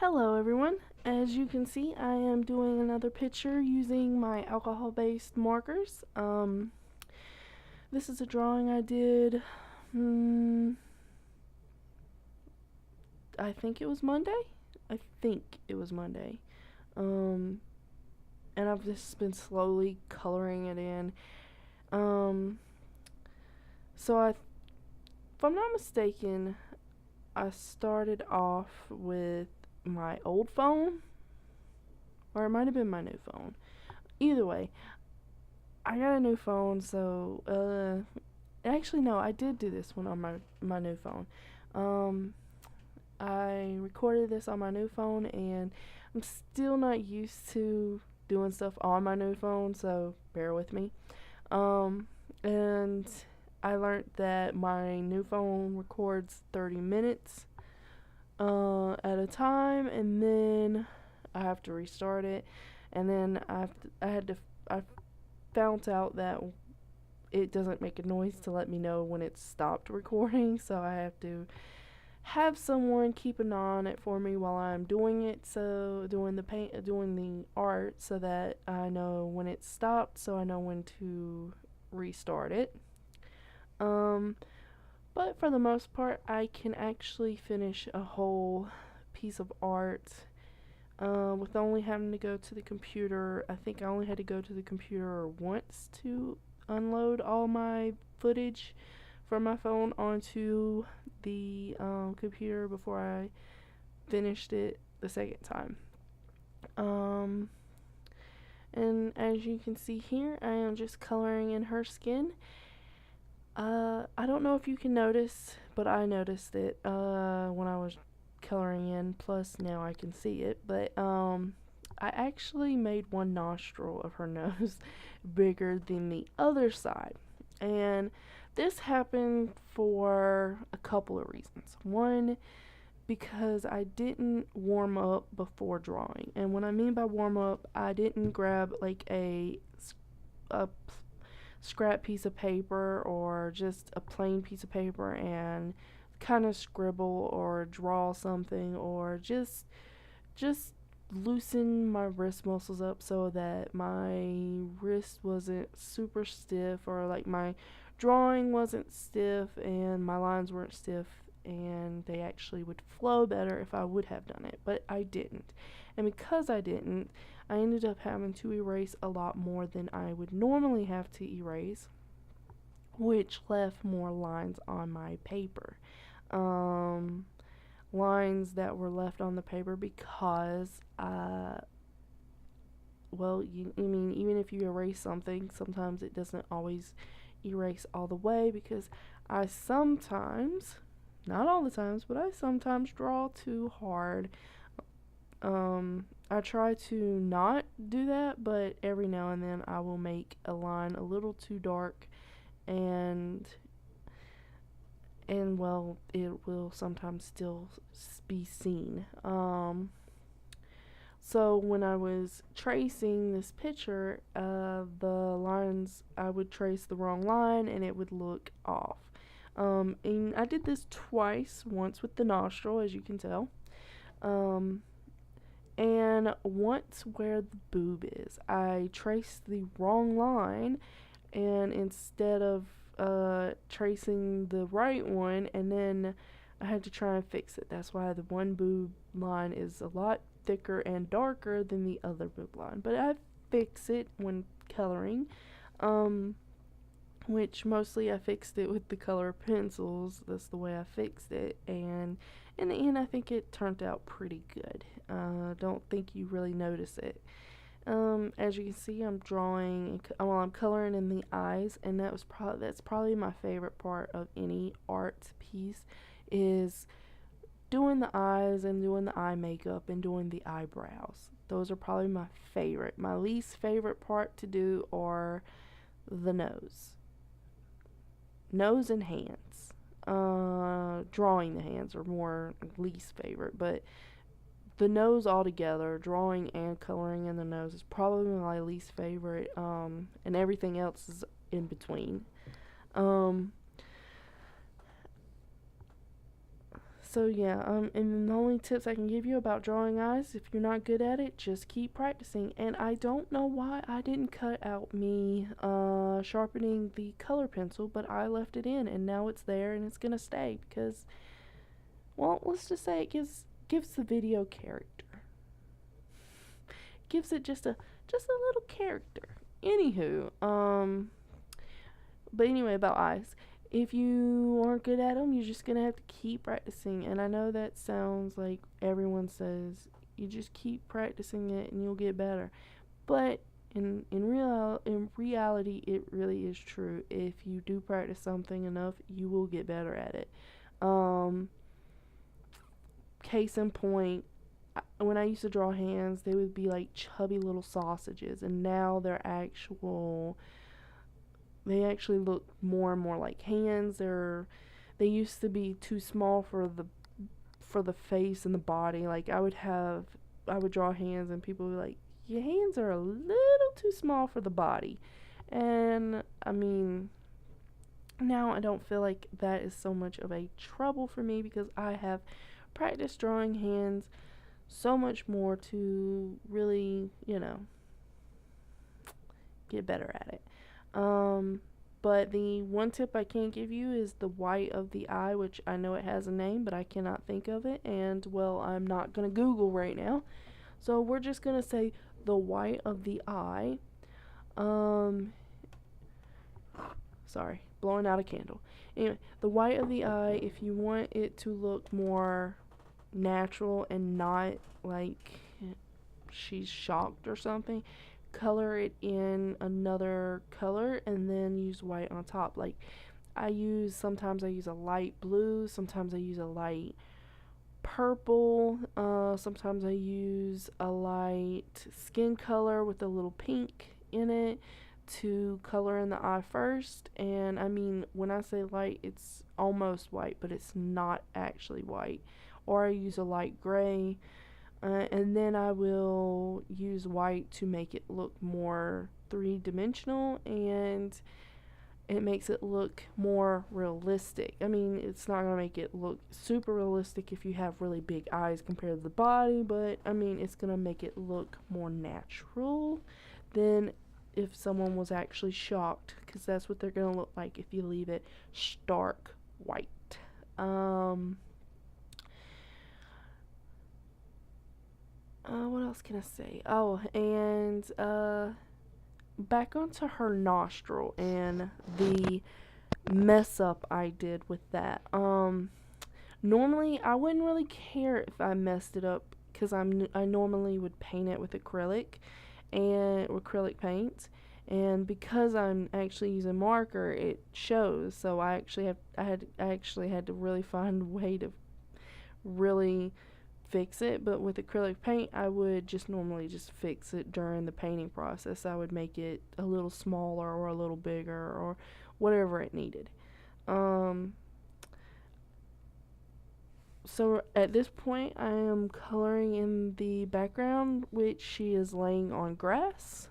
Hello everyone. As you can see, I am doing another picture using my alcohol-based markers. This is a drawing I did, I think it was Monday? I think it was Monday. And I've just been slowly coloring it in. If I'm not mistaken, I started off with my old phone, or it might have been my new phone. Either way, I got a new phone, so actually no, I did do this one on my new phone. I recorded this on my new phone, and I'm still not used to doing stuff on my new phone, so bear with me. And I learned that my new phone records 30 minutes at a time, and then I have to restart it, and then I found out that it doesn't make a noise to let me know when it's stopped recording, so I have to have someone keep an eye on it for me while I'm doing it, so doing the art, so that I know when it's stopped, so I know when to restart it. But for the most part, I can actually finish a whole piece of art with only having to go to the computer. I think I only had to go to the computer once to unload all my footage from my phone onto the computer before I finished it the second time. And as you can see here, I am just coloring in her skin. I don't know if you can notice, but I noticed it when I was coloring in, plus now I can see it, but I actually made one nostril of her nose bigger than the other side, and this happened for a couple of reasons. One, because I didn't warm up before drawing, and when I mean by warm up, I didn't grab like a scrap piece of paper or just a plain piece of paper and kind of scribble or draw something, or just loosen my wrist muscles up so that my wrist wasn't super stiff, or like my drawing wasn't stiff and my lines weren't stiff, and they actually would flow better if I would have done it, but I didn't. And because I didn't, I ended up having to erase a lot more than I would normally have to erase, which left more lines on my paper. Lines that were left on the paper because, even if you erase something, sometimes it doesn't always erase all the way, because I sometimes, not all the times, but I sometimes draw too hard. I try to not do that, but every now and then I will make a line a little too dark, and well, it will sometimes still be seen. So when I was tracing this picture, the lines, I would trace the wrong line and it would look off. And I did this twice, once with the nostril, as you can tell, and once where the boob is. I traced the wrong line, and instead of tracing the right one, and then I had to try and fix it. That's why the one boob line is a lot thicker and darker than the other boob line. But I fix it when coloring, which mostly I fixed it with the color pencils. That's the way I fixed it, and in the end I think it turned out pretty good. Don't think you really notice it. As you can see, I'm drawing, well, I'm coloring in the eyes, and that's probably my favorite part of any art piece, is doing the eyes and doing the eye makeup and doing the eyebrows. Those are probably my favorite. My least favorite part to do are the nose and hands. Drawing the hands are more least favorite, but the nose altogether, drawing and coloring in the nose, is probably my least favorite, and everything else is in between. So yeah, and the only tips I can give you about drawing eyes, if you're not good at it, just keep practicing. And I don't know why I didn't cut out me sharpening the color pencil, but I left it in, and now it's there, and it's gonna stay because, well, let's just say it gives the video character, gives it just a little character. Anywho, but anyway, about eyes. If you aren't good at them, you're just gonna have to keep practicing. And I know that sounds like everyone says you just keep practicing it and you'll get better. But in reality, it really is true. If you do practice something enough, you will get better at it. Um, Case in point, when I used to draw hands, they would be like chubby little sausages, and now they actually look more and more like hands. They used to be too small for the face and the body. Like I would draw hands and people would be like, your hands are a little too small for the body. And I mean, now I don't feel like that is so much of a trouble for me because I have practiced drawing hands so much more to really, get better at it. But the one tip I can give you is the white of the eye, which I know it has a name, but I cannot think of it. And, well, I'm not going to Google right now. So we're just going to say the white of the eye. Sorry, blowing out a candle. Anyway, the white of the eye, if you want it to look more natural and not like she's shocked or something, color it in another color and then use white on top. Like sometimes I use a light blue, sometimes I use a light purple, sometimes I use a light skin color with a little pink in it to color in the eye first. And I mean, when I say light, it's almost white, but it's not actually white. Or I use a light gray. And then I will use white to make it look more three-dimensional, and it makes it look more realistic. I mean, it's not going to make it look super realistic if you have really big eyes compared to the body, but I mean, it's going to make it look more natural than if someone was actually shocked, because that's what they're going to look like if you leave it stark white. What else can I say? Oh, and back onto her nostril and the mess up I did with that. Normally I wouldn't really care if I messed it up because I normally would paint it with acrylic paint, and because I'm actually using marker, it shows. So I actually had to really find a way to really fix it. But with acrylic paint, I would just normally just fix it during the painting process. I would make it a little smaller or a little bigger or whatever it needed. So at this point, I am coloring in the background, which she is laying on grass.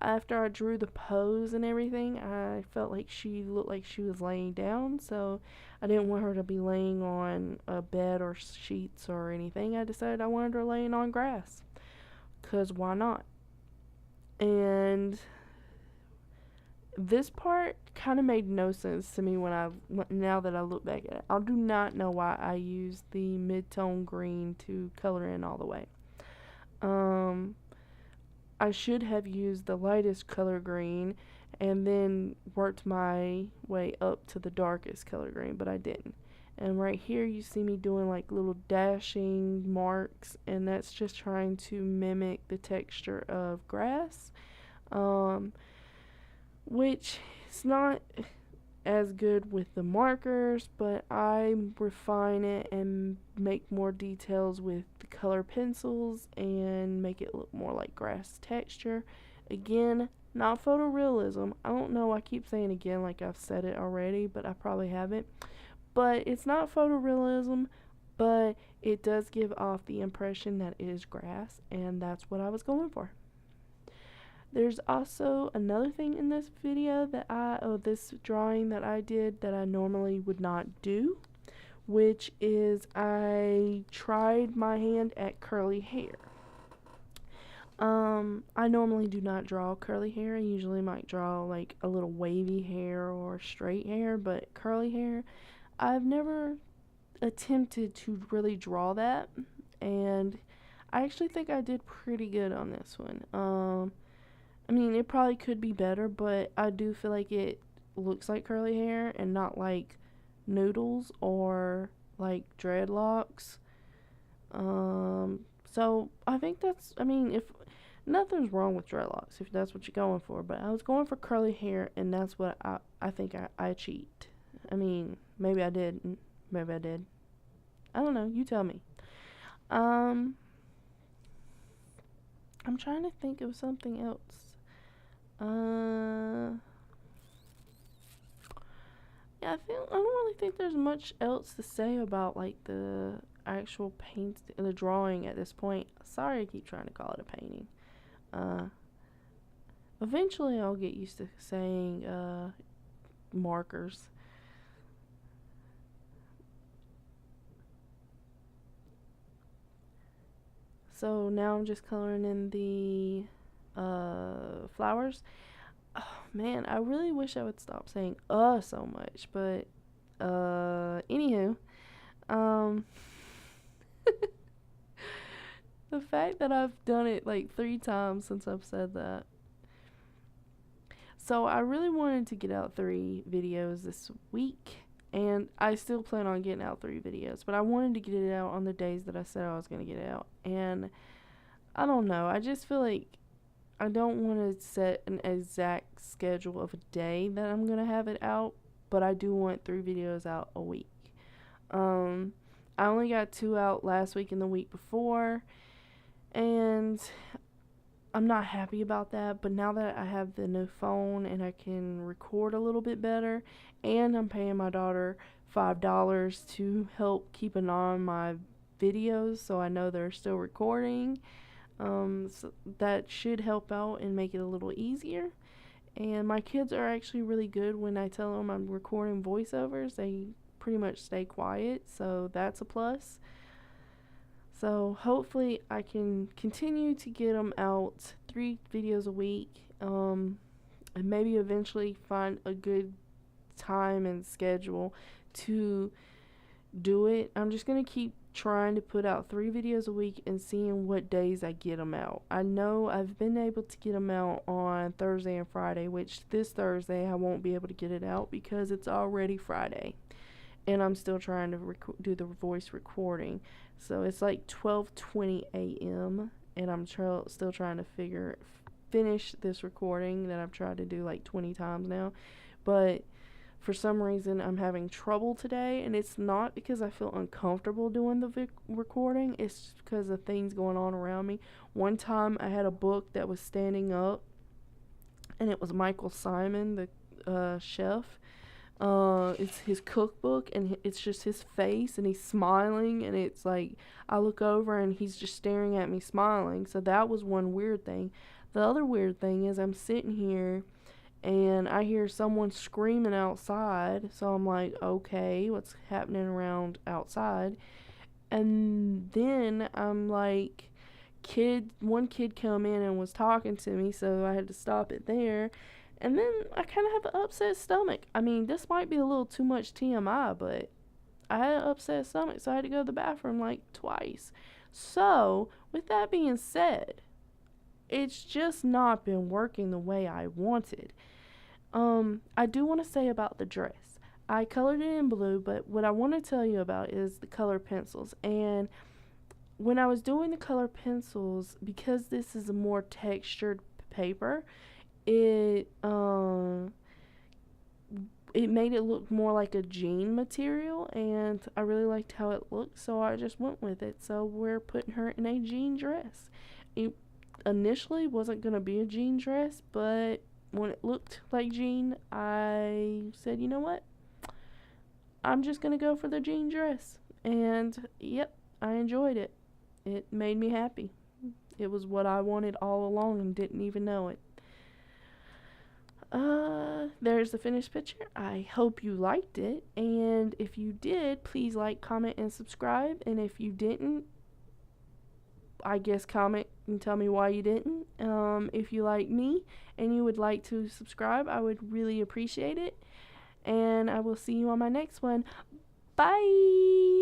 After I drew the pose and everything, I felt like she looked like she was laying down, so I didn't want her to be laying on a bed or sheets or anything. I decided I wanted her laying on grass, 'cause why not? And this part kind of made no sense to me now that I look back at it. I do not know why I used the mid-tone green to color in all the way. I should have used the lightest color green and then worked my way up to the darkest color green, but I didn't. And right here you see me doing like little dashing marks, and that's just trying to mimic the texture of grass, which is not as good with the markers, but I refine it and make more details with the color pencils and make it look more like grass texture. Again, not photorealism. I don't know, I keep saying again like I've said it already, but I probably haven't. But it's not photorealism, but it does give off the impression that it is grass, and that's what I was going for. There's also another thing in this video this drawing that I did that I normally would not do, which is I tried my hand at curly hair. I normally do not draw curly hair. I usually might draw like a little wavy hair or straight hair, but curly hair, I've never attempted to really draw that, and I actually think I did pretty good on this one. I mean, it probably could be better, but I do feel like it looks like curly hair and not like noodles or like dreadlocks. So I think that's, I mean, if nothing's wrong with dreadlocks if that's what you're going for, but I was going for curly hair, and that's what I think I achieved. I mean, maybe I did, maybe I did. I don't know. You tell me. I'm trying to think of something else. Yeah, I don't really think there's much else to say about like the actual paint, the drawing at this point. Sorry, I keep trying to call it a painting. Eventually I'll get used to saying markers. So now I'm just coloring in the flowers. Oh man, I really wish I would stop saying so much, but anywho, um the fact that I've done it like 3 times since I've said that. So I really wanted to get out 3 videos this week, and I still plan on getting out 3 videos, but I wanted to get it out on the days that I said I was going to get it out. And I don't know, I just feel like I don't want to set an exact schedule of a day that I'm going to have it out, but I do want 3 videos out a week. I only got 2 out last week and the week before, and I'm not happy about that, but now that I have the new phone and I can record a little bit better, and I'm paying my daughter $5 to help keep an eye on my videos so I know they're still recording, so that should help out and make it a little easier. And my kids are actually really good when I tell them I'm recording voiceovers. They pretty much stay quiet, so that's a plus. So hopefully I can continue to get them out 3 videos a week, and maybe eventually find a good time and schedule to do it. I'm just going to keep trying to put out 3 videos a week and seeing what days I get them out. I know I've been able to get them out on Thursday and Friday, which this Thursday I won't be able to get it out because it's already Friday. And I'm still trying to do the voice recording. So it's like 12:20 a.m. and I'm still trying to finish this recording that I've tried to do like 20 times now. But for some reason I'm having trouble today, and it's not because I feel uncomfortable doing the recording. It's just because of things going on around me. One time I had a book that was standing up, and it was Michael Simon, the chef. It's his cookbook, and it's just his face, and he's smiling, and it's like I look over and he's just staring at me smiling. So that was one weird thing. The other weird thing is I'm sitting here and I hear someone screaming outside, so I'm like, okay, what's happening around outside? And then I'm like, one kid come in and was talking to me, so I had to stop it there. And then I kind of have an upset stomach. I mean, this might be a little too much TMI, but I had an upset stomach, so I had to go to the bathroom like twice. So, with that being said, it's just not been working the way I wanted. I do want to say about the dress. I colored it in blue, but what I want to tell you about is the color pencils. And when I was doing the color pencils, because this is a more textured paper, it made it look more like a jean material, and I really liked how it looked, so I just went with it. So we're putting her in a jean dress. It initially wasn't going to be a jean dress, but when it looked like jean, I said, you know what? I'm just going to go for the jean dress. And yep, I enjoyed it. It made me happy. It was what I wanted all along and didn't even know it. there's the finished picture. I hope you liked it, and if you did, please like, comment, and subscribe. And if you didn't, I guess comment and tell me why you didn't. If you like me and you would like to subscribe, I would really appreciate it. And I will see you on my next one. Bye!